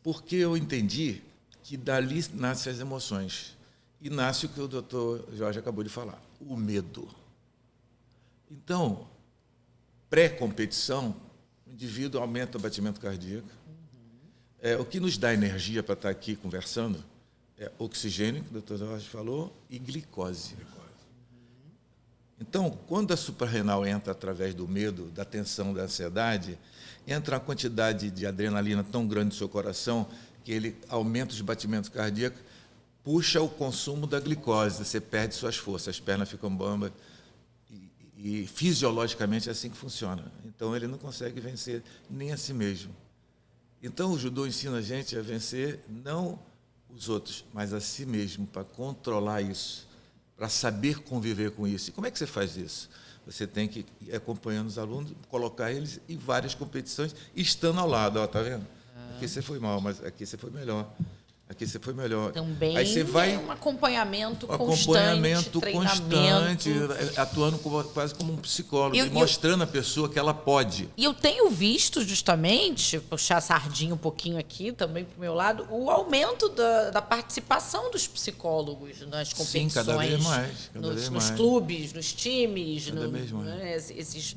porque eu entendi que dali nascem as emoções. E nasce o que o doutor Jorge acabou de falar, o medo. Então, pré-competição, o indivíduo aumenta o batimento cardíaco. O que nos dá energia para estar aqui conversando é oxigênio, que o doutor Jorge falou, e glicose. Então, quando a suprarrenal entra através do medo, da tensão, da ansiedade, entra uma quantidade de adrenalina tão grande no seu coração que ele aumenta os batimentos cardíacos, puxa o consumo da glicose, você perde suas forças, as pernas ficam bambas, e fisiologicamente é assim que funciona. Então, ele não consegue vencer nem a si mesmo. Então, o judô ensina a gente a vencer não os outros, mas a si mesmo, para controlar isso, para saber conviver com isso. E como é que você faz isso? Você tem que ir acompanhando os alunos, colocar eles em várias competições, estando ao lado. Está vendo? Aqui você foi mal, mas aqui você foi melhor. Aqui você foi melhor. Também aí você vai, um acompanhamento constante, constante, atuando quase como um psicólogo, e mostrando à pessoa que ela pode. E eu tenho visto justamente, puxar a sardinha um pouquinho aqui também para o meu lado, o aumento da participação dos psicólogos nas competições. Sim, cada vez mais. Nos clubes, nos times. Cada vez mais.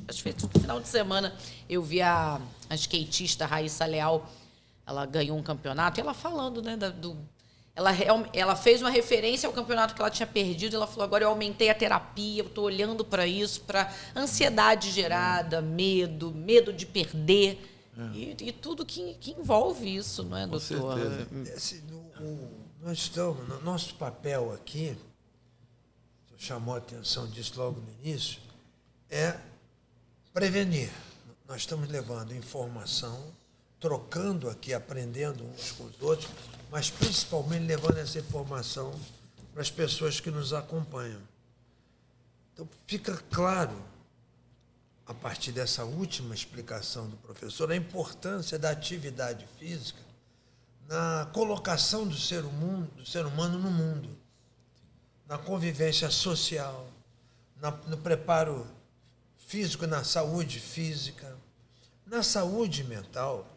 Acho que no final de semana eu vi a skatista Raíssa Leal. Ela ganhou um campeonato, e ela falando, né, ela fez uma referência ao campeonato que ela tinha perdido, ela falou, agora eu aumentei a terapia, eu estou olhando para isso, para ansiedade gerada, medo de perder, e tudo que envolve isso, não é, doutor? Nós estamos, no nosso papel aqui, chamou a atenção disso logo no início, é prevenir. Nós estamos levando informação, trocando aqui, aprendendo uns com os outros, mas principalmente levando essa informação para as pessoas que nos acompanham. Então, fica claro, a partir dessa última explicação do professor, a importância da atividade física na colocação do ser humano no mundo, na convivência social, no preparo físico, na saúde física, na saúde mental.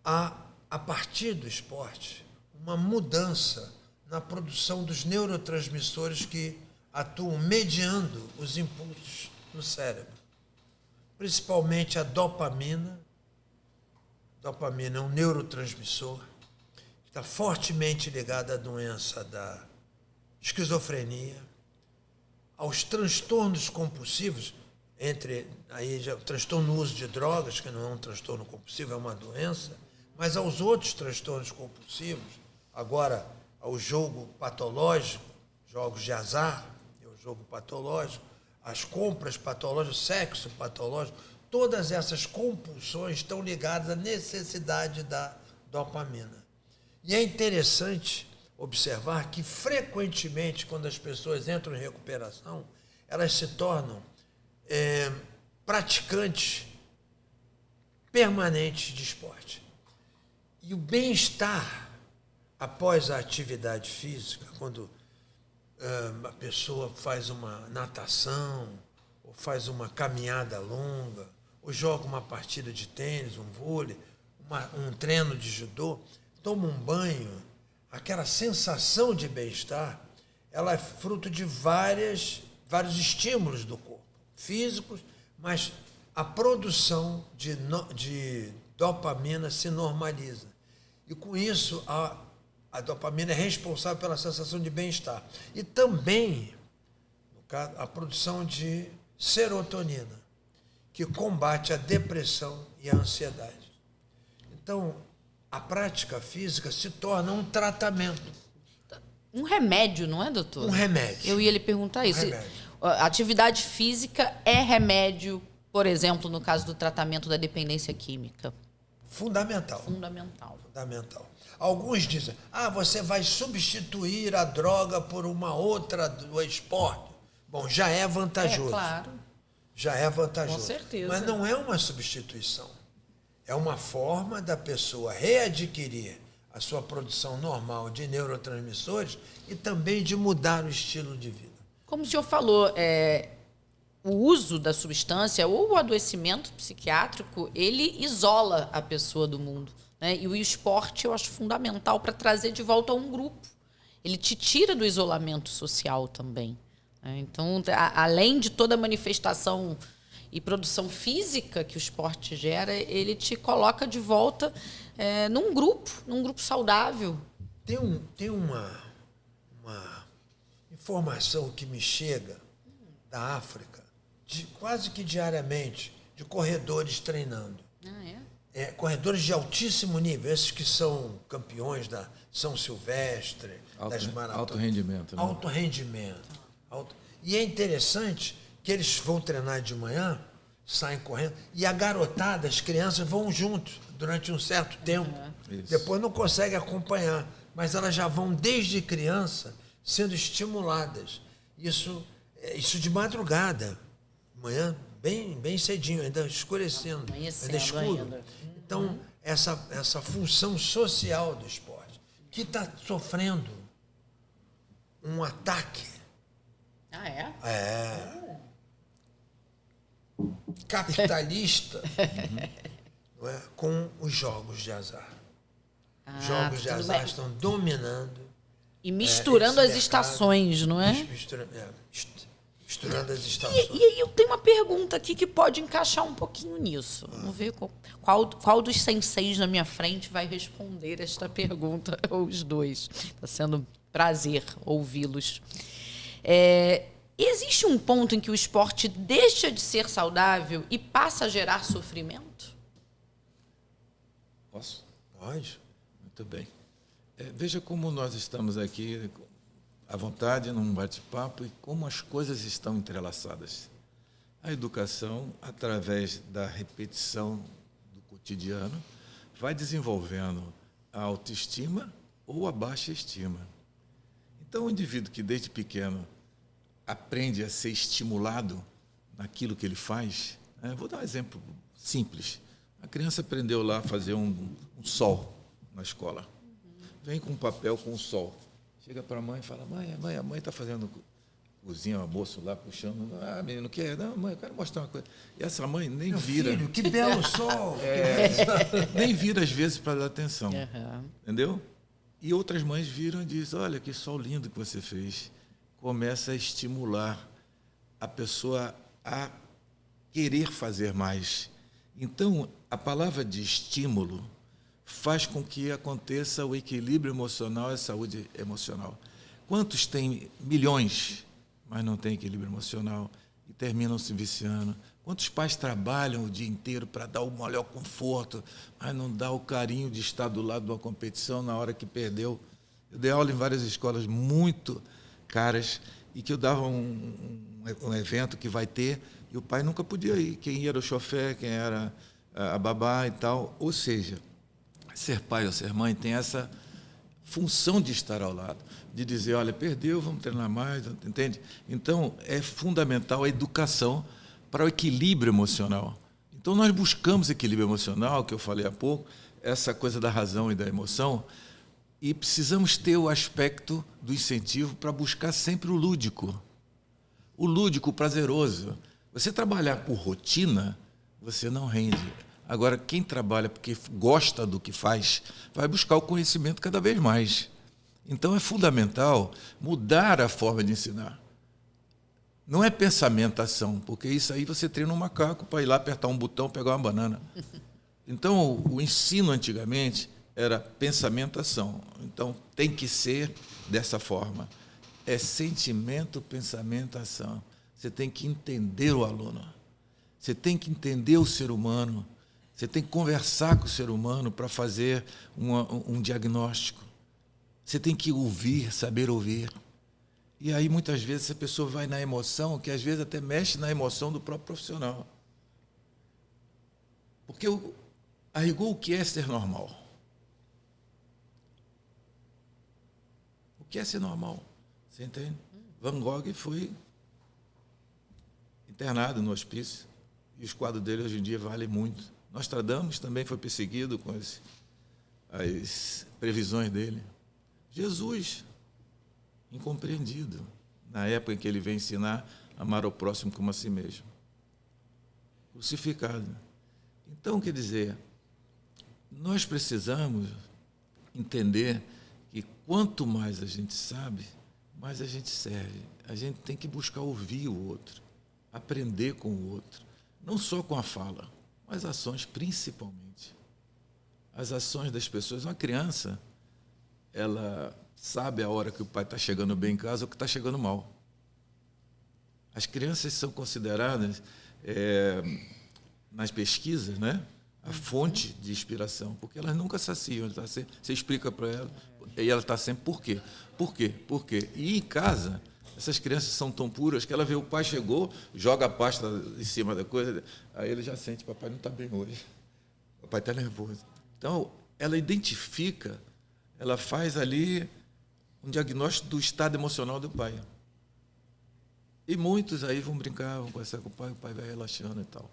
Há, a partir do esporte, uma mudança na produção dos neurotransmissores que atuam mediando os impulsos no cérebro. Principalmente a dopamina. A dopamina é um neurotransmissor que está fortemente ligado à doença da esquizofrenia, aos transtornos compulsivos, o transtorno no uso de drogas, que não é um transtorno compulsivo, é uma doença, mas aos outros transtornos compulsivos, agora ao jogo patológico, jogos de azar, é o jogo patológico, as compras patológicas, o sexo patológico, todas essas compulsões estão ligadas à necessidade da dopamina. E é interessante observar que, frequentemente, quando as pessoas entram em recuperação, elas se tornam praticantes permanentes de esporte. E o bem-estar após a atividade física, quando a pessoa faz uma natação, ou faz uma caminhada longa, ou joga uma partida de tênis, um vôlei, um treino de judô, toma um banho, aquela sensação de bem-estar, ela é fruto de vários estímulos do corpo, físicos, mas a produção de dopamina se normaliza. E com isso, a dopamina é responsável pela sensação de bem-estar. E também, no caso, a produção de serotonina, que combate a depressão e a ansiedade. Então, a prática física se torna um tratamento. Um remédio, não é, doutor? Um remédio. Eu ia lhe perguntar isso. A atividade física é remédio, por exemplo, no caso do tratamento da dependência química? Fundamental. Fundamental. Alguns dizem, você vai substituir a droga por uma outra do esporte. Bom, já é vantajoso. Claro. Já é vantajoso. Com certeza. Mas não é uma substituição. É uma forma da pessoa readquirir a sua produção normal de neurotransmissores e também de mudar o estilo de vida. Como o senhor falou, o uso da substância ou o adoecimento psiquiátrico, ele isola a pessoa do mundo, né? E o esporte eu acho fundamental para trazer de volta a um grupo. Ele te tira do isolamento social também, né? Então, além de toda a manifestação e produção física que o esporte gera, ele te coloca de volta num grupo saudável. Tem uma informação que me chega da África, quase que diariamente, de corredores treinando. Corredores de altíssimo nível, esses que são campeões da São Silvestre, das maratonas. Alto rendimento. Né? Alto rendimento. E é interessante que eles vão treinar de manhã, saem correndo, e a garotada, as crianças vão juntos durante um certo tempo. Depois não conseguem acompanhar, mas elas já vão desde criança sendo estimuladas. Isso de madrugada, manhã, bem cedinho, ainda escurecendo, ainda escuro. Então, essa função social do esporte, que está sofrendo um ataque. Capitalista, não é? Com os jogos de azar. Os jogos de azar estão dominando. E misturando as estações, não é? Misturando as estações. E aí eu tenho uma pergunta aqui que pode encaixar um pouquinho nisso. Vamos ver qual dos senseis na minha frente vai responder esta pergunta, ou os dois. Está sendo um prazer ouvi-los. Existe um ponto em que o esporte deixa de ser saudável e passa a gerar sofrimento? Posso? Pode. Muito bem. Veja como nós estamos aqui à vontade, num bate-papo, e como as coisas estão entrelaçadas. A educação, através da repetição do cotidiano, vai desenvolvendo a autoestima ou a baixa estima. Então, o indivíduo que desde pequeno aprende a ser estimulado naquilo que ele faz, vou dar um exemplo simples. A criança aprendeu lá a fazer um sol na escola. Vem com um papel com o sol. Chega para a mãe e fala, mãe, a mãe está fazendo cozinha, almoço lá, puxando. Menino, quer? Não, mãe, eu quero mostrar uma coisa. E essa mãe nem Meu vira. Filho, que belo sol! Nem vira, às vezes, para dar atenção. Uhum. Entendeu? E outras mães viram e dizem, olha, que sol lindo que você fez. Começa a estimular a pessoa a querer fazer mais. Então, a palavra de estímulo faz com que aconteça o equilíbrio emocional e a saúde emocional. Quantos têm milhões, mas não têm equilíbrio emocional e terminam se viciando? Quantos pais trabalham o dia inteiro para dar o maior conforto, mas não dá o carinho de estar do lado de uma competição na hora que perdeu? Eu dei aula em várias escolas muito caras e que eu dava um um evento que vai ter, e o pai nunca podia ir. Quem ia era o chofer, quem era a babá e tal. Ou seja, ser pai ou ser mãe tem essa função de estar ao lado, de dizer, olha, perdeu, vamos treinar mais, entende? Então, é fundamental a educação para o equilíbrio emocional. Então, nós buscamos equilíbrio emocional, que eu falei há pouco, essa coisa da razão e da emoção, e precisamos ter o aspecto do incentivo para buscar sempre o lúdico, o prazeroso. Você trabalhar por rotina, você não rende. Agora, quem trabalha porque gosta do que faz, vai buscar o conhecimento cada vez mais. Então, é fundamental mudar a forma de ensinar. Não é pensamentação, porque isso aí você treina um macaco para ir lá apertar um botão, pegar uma banana. Então, o ensino antigamente era pensamentação. Então, tem que ser dessa forma. É sentimento, pensamento, ação. Você tem que entender o aluno. Você tem que entender o ser humano. Você tem que conversar com o ser humano para fazer um diagnóstico. Você tem que ouvir, saber ouvir. E aí, muitas vezes, a pessoa vai na emoção, que às vezes até mexe na emoção do próprio profissional. Porque, a rigor, o que é ser normal? O que é ser normal? Você entende? Van Gogh foi internado no hospício, e os quadros dele hoje em dia valem muito. Nostradamus também foi perseguido com as previsões dele. Jesus, incompreendido, na época em que ele veio ensinar a amar ao próximo como a si mesmo. Crucificado. Então, quer dizer, nós precisamos entender que quanto mais a gente sabe, mais a gente serve. A gente tem que buscar ouvir o outro, aprender com o outro, não só com a fala, mas ações principalmente. As ações das pessoas. Uma criança, ela sabe a hora que o pai está chegando bem em casa ou que está chegando mal. As crianças são consideradas, nas pesquisas, né, a fonte de inspiração, porque elas nunca saciam. Você explica para ela, e ela está sempre, por quê? Por quê? Por quê? E em casa, essas crianças são tão puras que ela vê o pai chegou, joga a pasta em cima da coisa, aí ele já sente, papai não está bem hoje, papai está nervoso. Então, ela identifica, ela faz ali um diagnóstico do estado emocional do pai. E muitos aí vão brincar, vão conversar com o pai vai relaxando e tal.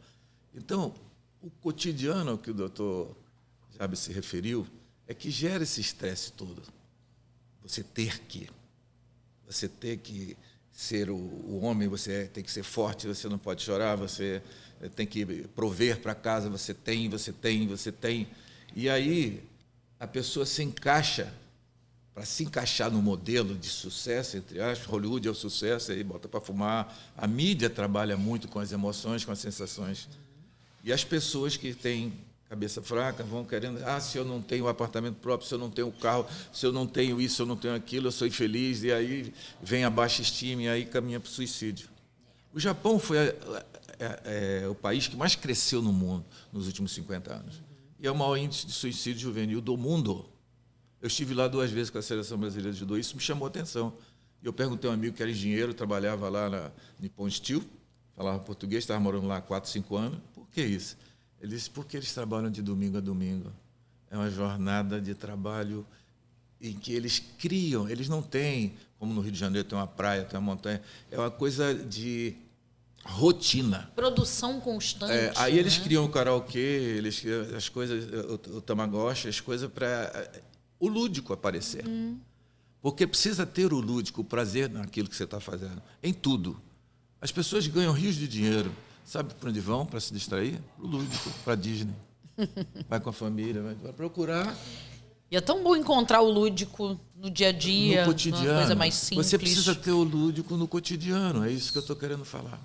Então, o cotidiano ao que o doutor Jabes se referiu é que gera esse estresse todo. Você ter que ser o homem, você tem que ser forte, você não pode chorar, você tem que prover para casa, você tem. E aí a pessoa se encaixa, para se encaixar no modelo de sucesso, entre aspas, Hollywood é o sucesso, aí bota para fumar. A mídia trabalha muito com as emoções, com as sensações. E as pessoas que têm cabeça fraca vão querendo, se eu não tenho um apartamento próprio, se eu não tenho um carro, se eu não tenho isso, se eu não tenho aquilo, eu sou infeliz, e aí vem a baixa estima, e aí caminha para o suicídio. O Japão foi o país que mais cresceu no mundo nos últimos 50 anos. E é o maior índice de suicídio juvenil do mundo. Eu estive lá 2 vezes com a Seleção Brasileira de Judô, isso me chamou a atenção. E eu perguntei a um amigo que era engenheiro, trabalhava lá na Nippon Steel, falava português, estava morando lá há 4, 5 anos. Por que isso? Ele disse, porque eles trabalham de domingo a domingo. É uma jornada de trabalho em que eles criam, eles não têm, como no Rio de Janeiro tem uma praia, tem uma montanha, é uma coisa de rotina. Produção constante. Aí eles né? criam o karaokê, eles criam as coisas, o tamagotchi, as coisas para o lúdico aparecer. Porque precisa ter o lúdico, o prazer naquilo que você está fazendo, em tudo. As pessoas ganham rios de dinheiro. Sabe para onde vão para se distrair? Para o lúdico, para a Disney. Vai com a família, vai procurar. E é tão bom encontrar o lúdico no dia a dia, no cotidiano. Uma coisa mais simples. Você precisa ter o lúdico no cotidiano, é isso que eu estou querendo falar.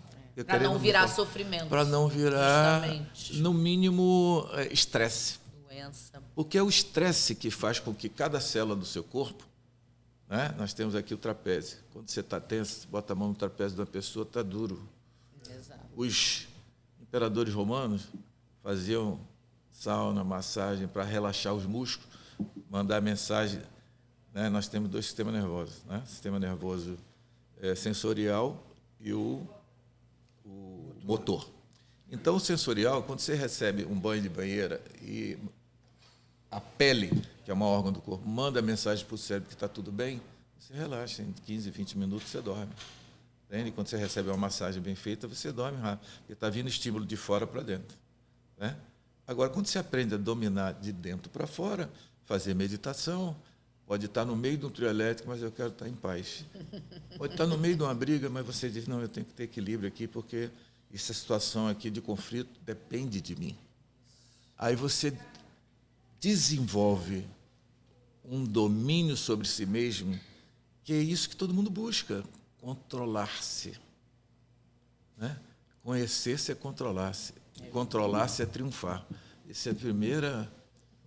Para não virar sofrimento. Para não virar, justamente. no mínimo, estresse. Doença. Porque é o estresse que faz com que cada célula do seu corpo, né? Nós temos aqui o trapézio. Quando você está tenso, você bota a mão no trapézio de uma pessoa, está duro. Exato. Os imperadores romanos faziam sauna, massagem para relaxar os músculos, mandar mensagem. Né? Nós temos 2 sistemas nervosos, né? Sistema nervoso sensorial e o motor. Então, o sensorial, quando você recebe um banho de banheira e a pele, que é um órgão do corpo, manda a mensagem para o cérebro que está tudo bem, você relaxa, em 15, 20 minutos você dorme. Entende? Quando você recebe uma massagem bem feita, você dorme rápido, porque está vindo estímulo de fora para dentro. Né? Agora, quando você aprende a dominar de dentro para fora, fazer meditação, pode estar no meio de um trio elétrico, mas eu quero estar em paz. Pode estar no meio de uma briga, mas você diz, não, eu tenho que ter equilíbrio aqui, porque essa situação aqui de conflito depende de mim. Aí você desenvolve um domínio sobre si mesmo, que é isso que todo mundo busca, controlar-se. Né? Conhecer-se é controlar-se. Controlar-se é triunfar. Essa é a primeira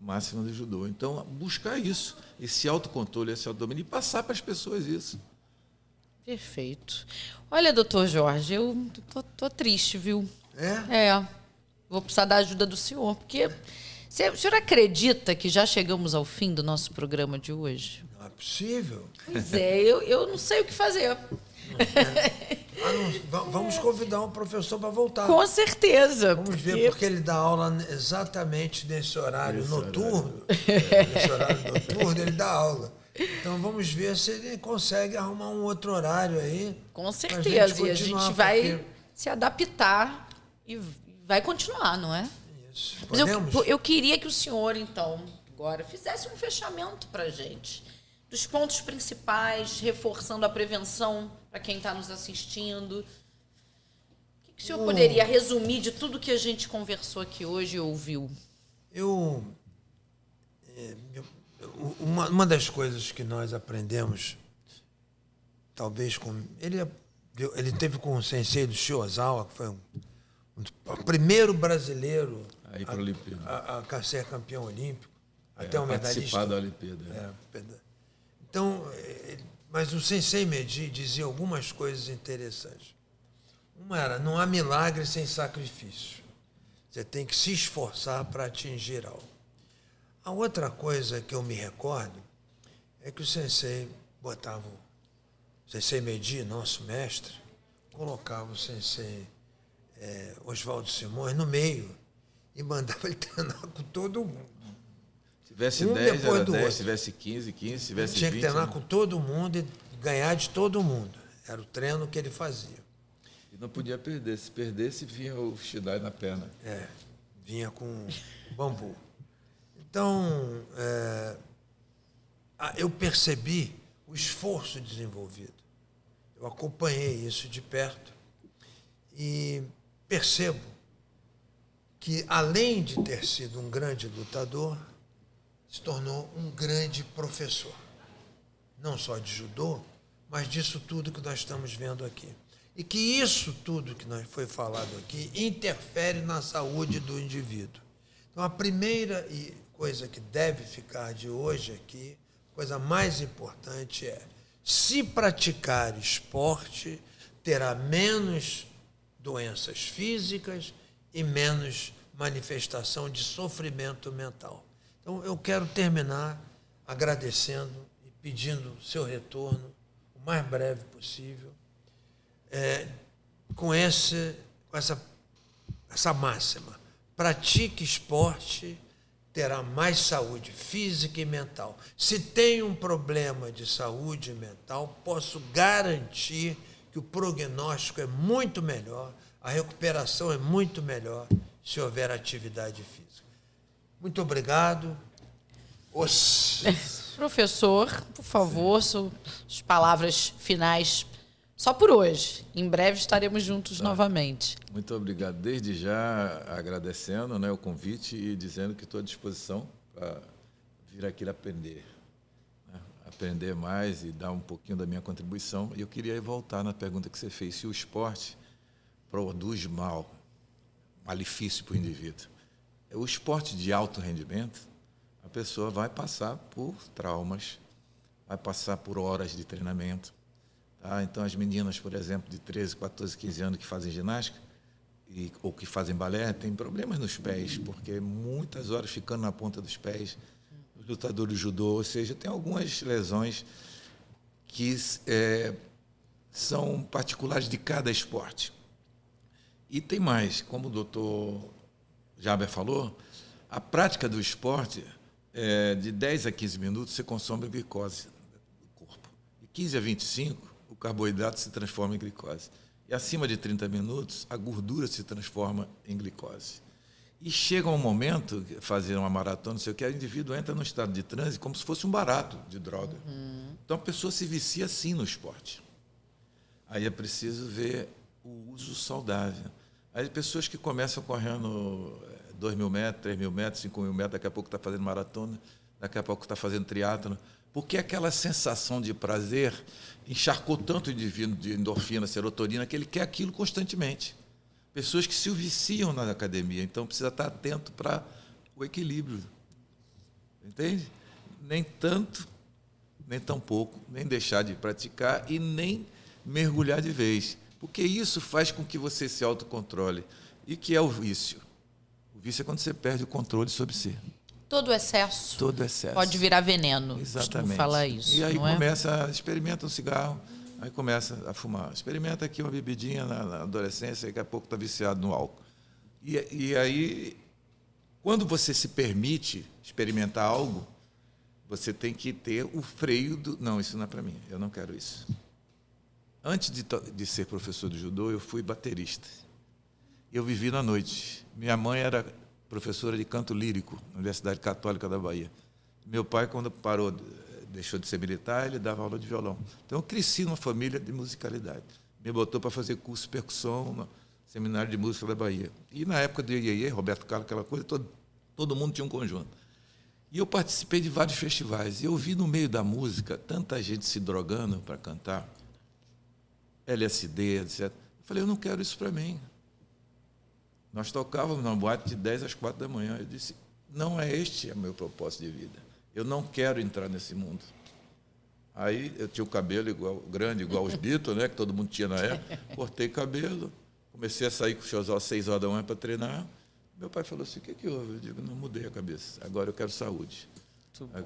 máxima do judô. Então, buscar isso, esse autocontrole, esse autodomínio, e passar para as pessoas isso. Perfeito. Olha, doutor Jorge, eu tô triste, viu? Vou precisar da ajuda do senhor, porque o senhor acredita que já chegamos ao fim do nosso programa de hoje? Não é possível. Pois é, eu não sei o que fazer. Vamos convidar um professor para voltar. Com certeza. Vamos ver, porque ele dá aula exatamente nesse horário noturno. Nesse horário noturno, ele dá aula. Então, vamos ver se ele consegue arrumar um outro horário aí. Com certeza. E a gente vai se adaptar e vai continuar, não é? Isso. Mas eu queria que o senhor, então, agora, fizesse um fechamento para a gente. Dos pontos principais, reforçando a prevenção para quem está nos assistindo. O que o senhor poderia resumir de tudo que a gente conversou aqui hoje e ouviu? Uma das coisas que nós aprendemos, talvez com... Ele teve com o sensei do Shiozawa, que foi o primeiro brasileiro a ser campeão olímpico, até um medalhista. Participar da Olimpíada. Então, mas o sensei Medi dizia algumas coisas interessantes. Uma era, não há milagre sem sacrifício. Você tem que se esforçar para atingir algo. A outra coisa que eu me recordo é que o sensei botava, o sensei Medi, nosso mestre, colocava o sensei Oswaldo Simões no meio e mandava ele treinar com todo mundo. Se tivesse 10, era 10, se tivesse 15, 15, se tivesse 20... Tinha que treinar com todo mundo e ganhar de todo mundo. Era o treino que ele fazia. E não podia perder. Se perdesse, vinha o Shidai na perna. Vinha com bambu. Então, eu percebi o esforço desenvolvido. Eu acompanhei isso de perto e percebo que, além de ter sido um grande lutador, se tornou um grande professor. Não só de judô, mas disso tudo que nós estamos vendo aqui. E que isso tudo que foi falado aqui interfere na saúde do indivíduo. Então, a primeira coisa que deve ficar de hoje aqui, coisa mais importante é, se praticar esporte, terá menos doenças físicas e menos manifestação de sofrimento mental. Então, eu quero terminar agradecendo e pedindo seu retorno o mais breve possível, com essa máxima. Pratique esporte, terá mais saúde física e mental. Se tem um problema de saúde mental, posso garantir que o prognóstico é muito melhor, a recuperação é muito melhor se houver atividade física. Muito obrigado. Professor, por favor, suas palavras finais só por hoje. Em breve estaremos juntos novamente. Muito obrigado. Desde já agradecendo, o convite e dizendo que estou à disposição para vir aqui aprender. Aprender mais e dar um pouquinho da minha contribuição. E eu queria voltar na pergunta que você fez. Se o esporte produz malefício para o indivíduo. O esporte de alto rendimento, a pessoa vai passar por traumas, vai passar por horas de treinamento. Tá? Então, as meninas, por exemplo, de 13, 14, 15 anos que fazem ginástica ou que fazem balé, têm problemas nos pés, porque muitas horas ficando na ponta dos pés. Os lutadores de judô, ou seja, tem algumas lesões que são particulares de cada esporte. E tem mais, como o doutor Jaber falou, a prática do esporte, de 10 a 15 minutos, você consome glicose do corpo. De 15 a 25, o carboidrato se transforma em glicose. E acima de 30 minutos, a gordura se transforma em glicose. E chega um momento, fazer uma maratona, não sei o que, o indivíduo entra num estado de transe como se fosse um barato de droga. Então a pessoa se vicia assim no esporte. Aí é preciso ver o uso saudável. Aí pessoas que começam correndo 2.000 metros, 3.000 metros, 5.000 metros, daqui a pouco está fazendo maratona, daqui a pouco está fazendo triatlon, porque aquela sensação de prazer encharcou tanto o indivíduo de endorfina, serotonina, que ele quer aquilo constantemente. Pessoas que se viciam na academia, então precisa estar atento para o equilíbrio. Entende? Nem tanto, nem tão pouco, nem deixar de praticar e nem mergulhar de vez. Porque isso faz com que você se autocontrole. E que é o vício? O vício é quando você perde o controle sobre si. Todo excesso. Todo excesso. Pode virar veneno. Exatamente. Falar isso. E aí não começa, experimenta um cigarro, aí começa a fumar. Experimenta aqui uma bebidinha na adolescência, daqui a pouco está viciado no álcool. E aí, quando você se permite experimentar algo, você tem que ter o freio do... Não, isso não é para mim, eu não quero isso. Antes de ser professor de judô, eu fui baterista. Eu vivi na noite. Minha mãe era professora de canto lírico na Universidade Católica da Bahia. Meu pai, quando parou, deixou de ser militar, ele dava aula de violão. Então, eu cresci numa família de musicalidade. Me botou para fazer curso de percussão no Seminário de Música da Bahia. E na época do Iê, Roberto Carlos, aquela coisa, todo mundo tinha um conjunto. E eu participei de vários festivais. E eu vi no meio da música tanta gente se drogando para cantar, LSD, etc. Eu falei, eu não quero isso para mim. Nós tocávamos numa boate de 10 às 4 da manhã. Eu disse, não é este o meu propósito de vida. Eu não quero entrar nesse mundo. Aí eu tinha o cabelo grande, igual os Beatles, né, que todo mundo tinha na época. Cortei cabelo, comecei a sair com o Xozó às 6 horas da manhã para treinar. Meu pai falou assim, o que houve? Eu digo, não, mudei a cabeça. Agora eu quero saúde.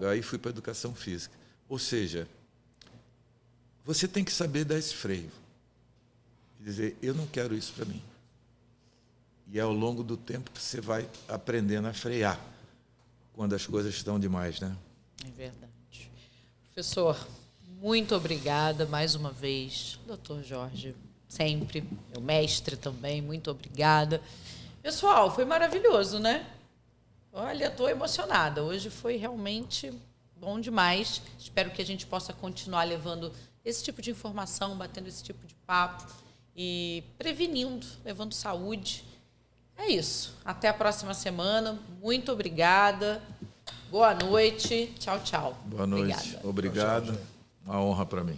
Aí fui para a educação física. Ou seja, você tem que saber dar esse freio. E dizer, eu não quero isso para mim. E é ao longo do tempo que você vai aprendendo a frear quando as coisas estão demais, né? É verdade. Professor, muito obrigada mais uma vez. Doutor Jorge, sempre. Meu mestre também, muito obrigada. Pessoal, foi maravilhoso, né? Olha, estou emocionada. Hoje foi realmente bom demais. Espero que a gente possa continuar levando esse tipo de informação, batendo esse tipo de papo e prevenindo, levando saúde. É isso. Até a próxima semana. Muito obrigada. Boa noite. Tchau, tchau. Boa noite. Obrigado. Uma honra para mim.